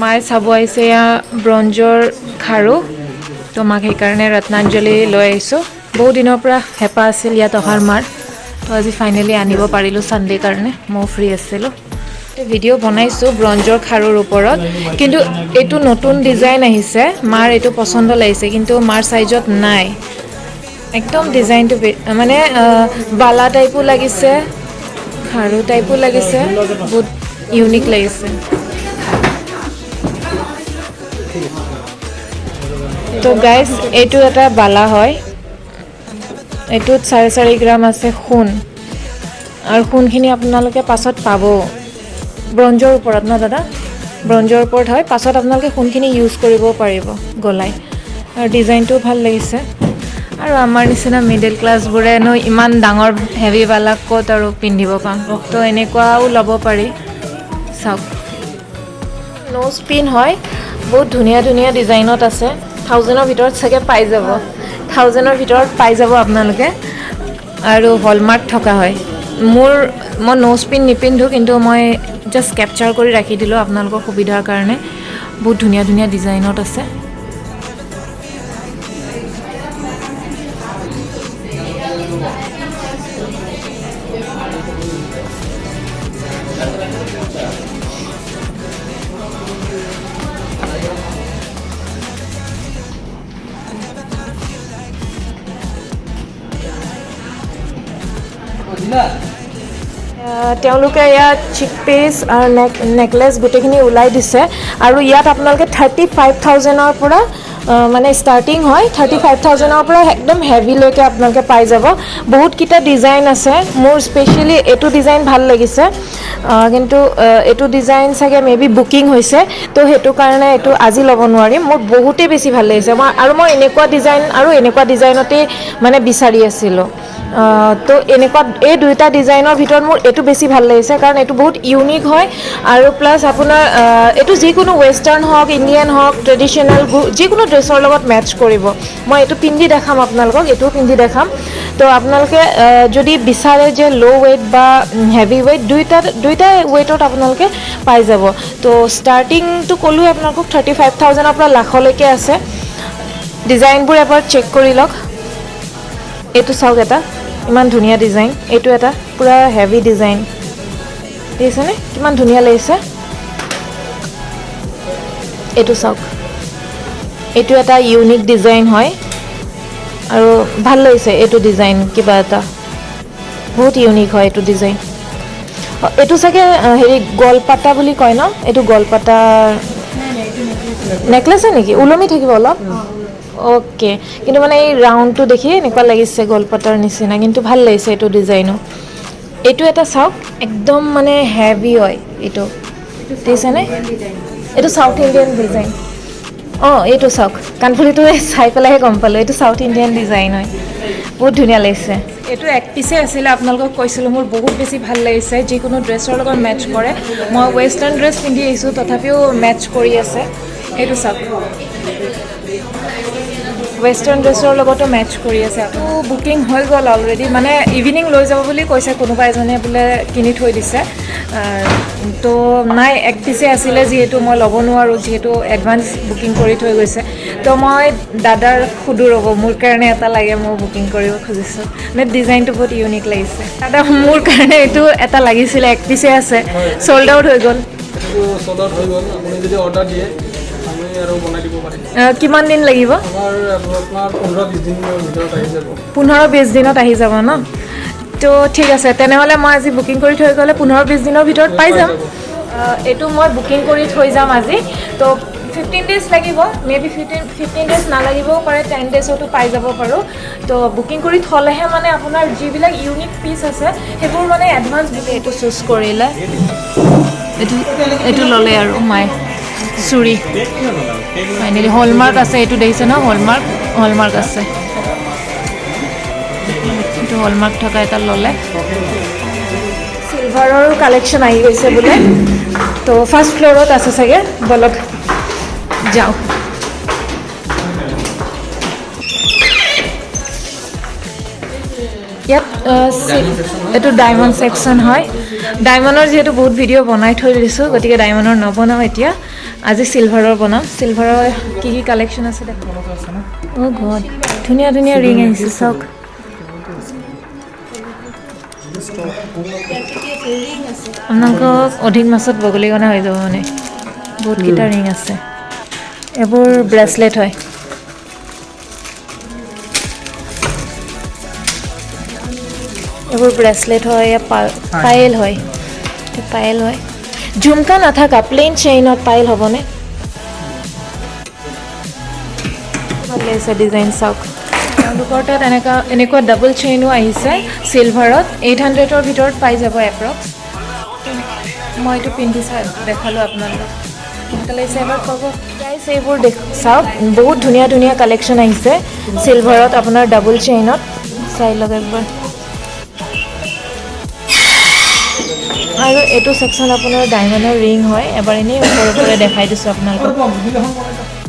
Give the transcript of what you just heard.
মায়ে চাব আহিছে এয়া ব্ৰঞ্জৰ খাৰু তো মাক সেইকাৰণে ৰত্নাঞ্জলি লৈ আহিছোঁ বহু দিনৰ পৰা হেঁপাহ আছিল ইয়াত অহাৰ মাৰ তো আজি ফাইনেলি আনিব পাৰিলোঁ ছানডে কাৰণে মই ফ্ৰী আছিলোঁ ভিডিঅ' বনাইছোঁ ব্ৰঞ্জৰ খাৰুৰ ওপৰত কিন্তু এইটো নতুন ডিজাইন আহিছে মাৰ এইটো পচন্দ লাগিছে কিন্তু মাৰ চাইজত নাই একদম ডিজাইনটো মানে বালা টাইপো লাগিছে খাৰু টাইপো লাগিছে বহুত ইউনিক লাগিছে তো গাইজ এইটো এটা বালা হয় এইটোত 4.5 গ্ৰাম আছে সোণ আৰু সোণখিনি আপোনালোকে পাছত পাব ব্ৰঞ্জৰ ওপৰত ন দাদা ব্ৰঞ্জৰ ওপৰত হয় পাছত আপোনালোকে সোণখিনি ইউজ কৰিব পাৰিব গলাই আৰু ডিজাইনটো ভাল লাগিছে আৰু আমাৰ নিচিনা মিডল ক্লাছবোৰেনো ইমান ডাঙৰ হেভিৱালা ক'ত আৰু পিন্ধিব পাম তো এনেকুৱাও ল'ব পাৰি চাওক নোজ পিন হয় বহুত ধুনীয়া ধুনীয়া ডিজাইনত আছে 1000ৰ ভিতৰত চাগে পাই যাব 1000ৰ ভিতৰত পাই যাব আপোনালোকে আৰু হলমাৰ্ক থকা হয় মই নোজ পিন নিপিন্ধোঁ কিন্তু মই জাষ্ট কেপচাৰ কৰি ৰাখি দিলোঁ আপোনালোকৰ সুবিধাৰ কাৰণে বহুত ধুনীয়া ধুনীয়া ডিজাইনত আছে তেওঁলোকে ইয়াত চিকপিচ আৰু নেকলেছ গোটেইখিনি ওলাই দিছে আৰু ইয়াত আপোনালোকে 35,000ৰ পৰা মানে ষ্টাৰ্টিং হয় 35,000ৰ পৰা একদম হেভিলৈকে আপোনালোকে পাই যাব বহুতকেইটা ডিজাইন আছে মোৰ স্পেচিয়েলি এইটো ডিজাইন ভাল লাগিছে কিন্তু এইটো ডিজাইন চাগে মেবি বুকিং হৈছে তো সেইটো কাৰণে এইটো আজি ল'ব নোৱাৰিম মোৰ বহুতেই বেছি ভাল লাগিছে মই এনেকুৱা ডিজাইন আৰু এনেকুৱা ডিজাইনতেই মানে বিচাৰি আছিলোঁ তো এনেকুৱা এই দুইটা ডিজাইনৰ ভিতৰত মোৰ এইটো বেছি ভাল লাগিছে কাৰণ এইটো বহুত ইউনিক হয় আৰু প্লাছ আপোনাৰ এইটো যিকোনো ৱেষ্টাৰ্ণ হওক ইণ্ডিয়ান হওক ট্ৰেডিশ্যনেল যিকোনো ড্ৰেছৰ লগত মেটচ কৰিব মই এইটো পিন্ধি দেখাম আপোনালোকক এইটোও পিন্ধি দেখাম তো আপোনালোকে যদি বিচাৰে যে ল' ৱেইট বা হেভি ৱেইট দুইটা ৱেইটত আপোনালোকে পাই যাব তো ষ্টাৰ্টিংটো ক'লোৱে আপোনালোকক 35,000ৰ পৰা লাখলৈকে আছে ডিজাইনবোৰ এবাৰ চেক কৰি লওক এইটো চাওক এটা ইমান ধুনীয়া ডিজাইন এইটো এটা পুৰা হেভি ডিজাইন দেখিছেনে কিমান ধুনীয়া লাগিছে এইটো চাওক এইটো এটা ইউনিক ডিজাইন হয় আৰু ভাল লাগিছে এইটো ডিজাইন কিবা এটা বহুত ইউনিক হয় এইটো ডিজাইন এইটো চাগে হেৰি গলপাতা বুলি কয় ন এইটো গলপাতা নেকলেছে নেকি ওলমি থাকিব অলপ ওকে কিন্তু মানে এই ৰাউণ্ডটো দেখি এনেকুৱা লাগিছে গলপাতাৰ নিচিনা কিন্তু ভাল লাগিছে এইটো ডিজাইনো এইটো এটা চাওক একদম মানে হেভি হয় এইটো দেখিছেনে এইটো সাউথ ইণ্ডিয়ান ডিজাইন এইটো চাওক কাণফুলিটো চাই পেলাইহে গম পালোঁ এইটো সাউথ ইণ্ডিয়ান ডিজাইন হয় বহুত ধুনীয়া লাগিছে এইটো এক পিছে আছিলে আপোনালোকক কৈছিলোঁ মোৰ বহুত বেছি ভাল লাগিছে যিকোনো ড্ৰেছৰ লগত মেটচ কৰে মই ৱেষ্টাৰ্ণ ড্ৰেছ পিন্ধি আহিছোঁ তথাপিও মেটচ কৰি আছে এইটো চাওক ৱেষ্টাৰ্ণ ড্ৰেছৰ লগতো মেটচ কৰি আছে আকৌ বুকিং হৈ গ'ল অলৰেডি মানে ইভিনিং লৈ যাব বুলি কৈছে কোনোবা এজনে বোলে কিনি থৈ দিছে তো নাই এক পিছে আছিলে যিহেতু মই ল'ব নোৱাৰোঁ যিহেতু এডভান্স বুকিং কৰি থৈ গৈছে তো মই দাদাৰ সুধো ৰ'ব মোৰ কাৰণে এটা লাগে মই বুকিং কৰিব খুজিছোঁ মানে ডিজাইনটো বহুত ইউনিক লাগিছে দাদা মোৰ কাৰণে এইটো এটা লাগিছিলে এক পিছে আছে চল্ড আউট হৈ গ'ল আপুনি যদি অৰ্ডাৰ দিয়ে কিমান দিন লাগিব 15-20 দিনত আহি যাব ন তো ঠিক আছে তেনেহ'লে মই আজি বুকিং কৰি থৈ গ'লে 15-20 দিনৰ ভিতৰত পাই যাম এইটো মই বুকিং কৰি থৈ যাম আজি তো 15 days লাগিব মেবি 15 days নালাগিবও পাৰে 10 daysতো পাই যাব পাৰোঁ তো বুকিং কৰি থ'লেহে মানে আপোনাৰ যিবিলাক ইউনিক পিচ আছে সেইবোৰ মানে এডভান্স বুলি এইটো চুজ কৰিলে এইটো ল'লে আৰু মায়ে চুৰি ফাইনেলি হলমাৰ্ক আছে এইটো দেখিছে ন হলমাৰ্ক আছে এইটো হলমাৰ্ক থকা এটা ল'লে চিলভাৰৰ কালেকশ্যন আহি গৈছে বোলে তো ফাৰ্ষ্ট ফ্ল'ৰত আছে চাগে বলক যাওঁ ইয়াত এইটো ডায়মণ্ড ছেকশ্যন হয় ডায়মণ্ডৰ যিহেতু বহুত ভিডিঅ' বনাই থৈ দিছোঁ গতিকে ডায়মণ্ডৰ নবনাওঁ এতিয়া আজি সিলভাৰৰ বনাম সিলভাৰৰ কি কালেকশ্যন আছে দেখো ও গড ধুনীয়া ধুনীয়া ৰিং আহিছে চাওক আপোনালোকক অধিক মাছত বগলীগনা হৈ যাব মানে বহুতকেইটা ৰিং আছে এইবোৰ ব্ৰেচলেট হয় এইবোৰ ব্ৰেচলেট হয় পায়েল হয় পায়েল হয় ঝুমকা নাথাকা প্লেন চেইনত পায়েল হ'বনে ভালে আছে ডিজাইন চাওক তেওঁলোকৰ তাত এনেকুৱা ডাবল চেইনো আহিছে চিলভাৰত 800ৰ ভিতৰত পাই যাব এপ্ৰক্স মই এইটো পিন্ধি দেখালোঁ আপোনালোকক কেনেকুৱা লাগিছে এবাৰ ক'ব গাইছ এইবোৰ চাওক বহুত ধুনীয়া ধুনীয়া কালেকশ্যন আহিছে চিলভাৰত আপোনাৰ ডাবল চেইনত চাই লওক একবাৰ আৰু এইটো ছেকশ্যন আপোনাৰ ডায়মণ্ডৰ ৰিং হয় এবাৰ এনেই ওপৰে ওপৰে দেখাই দিছোঁ আপোনালোকক